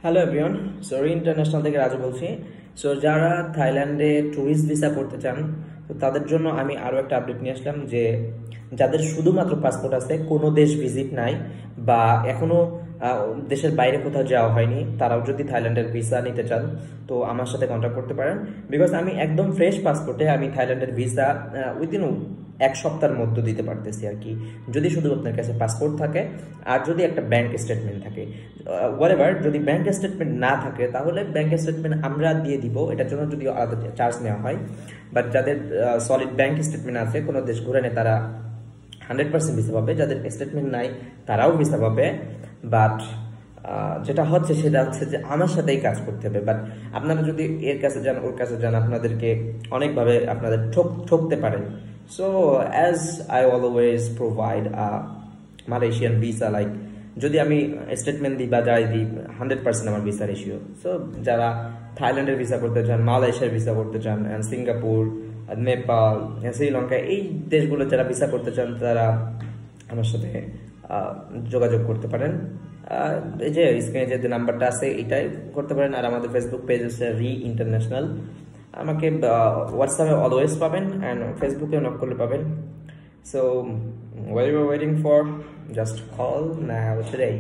Hello everyone, sorry international থেকে রাজু বলছি। So যারা থাইল্যান্ডে ট্যুরিস্ট ভিসা করতে চান, তো তাদের জন্য আমি আরও একটা আপডেট নিয়ে আসলাম যে যাদের শুধুমাত্র পাসপোর্ট আছে, কোনো দেশ ভিজিট নাই বা এখনও দেশের বাইরে কোথাও যাওয়া হয়নি, তারাও যদি থাইল্যান্ডের ভিসা নিতে চান তো আমার সাথে কন্ট্যাক্ট করতে পারেন। বিকজ আমি একদম ফ্রেশ পাসপোর্টে আমি থাইল্যান্ডের ভিসা উইদিন এক সপ্তাহের মধ্যে দিতে পারতেছি আর কি, যদি শুধু আপনার কাছে পাসপোর্ট থাকে আর যদি একটা ব্যাংক স্টেটমেন্ট থাকে। হোয়াটএভার, যদি ব্যাংক স্টেটমেন্ট না থাকে তাহলে ব্যাংক স্টেটমেন্ট আমরা দিয়ে দিব, এটার জন্য যদি আলাদা চার্জ নেওয়া হয়। বাট যাদের সলিড ব্যাংক স্টেটমেন্ট আছে, কোনো দেশ ঘুরে নেয়, তারা 100% ভিসা পাবে। যাদের স্টেটমেন্ট নাই তারাও ভিসা পাবে। বাট যেটা হচ্ছে সেটা হচ্ছে যে আমার সাথেই কাজ করতে হবে। বাট আপনারা যদি এর কাছে যান ওর কাছে যান, আপনাদেরকে অনেকভাবে আপনাদের ঠকতে পারে। So as I always provide Malaysian visa, like যদি আমি স্টেটমেন্ট দিই বা যাই দিই, 100% আমার ভিসা রেশিও। সো যারা থাইল্যান্ডের ভিসা করতে চান, মালয়েশিয়ার ভিসা করতে চান, সিঙ্গাপুর, নেপাল, শ্রীলঙ্কা, এই দেশগুলো যারা ভিসা করতে চান তারা আমার সাথে যোগাযোগ করতে পারেন। এই যে স্ক্রিনে যে নাম্বারটা আছে এটাই করতে পারেন। আর আমাদের ফেসবুক পেজ হচ্ছে রি ইন্টারন্যাশনাল। আমাকে হোয়াটসঅ্যাপে অলওয়েজ পাবেন অ্যান্ড ফেসবুকেও নক করলে পাবেন। So what you are waiting for, just call now today.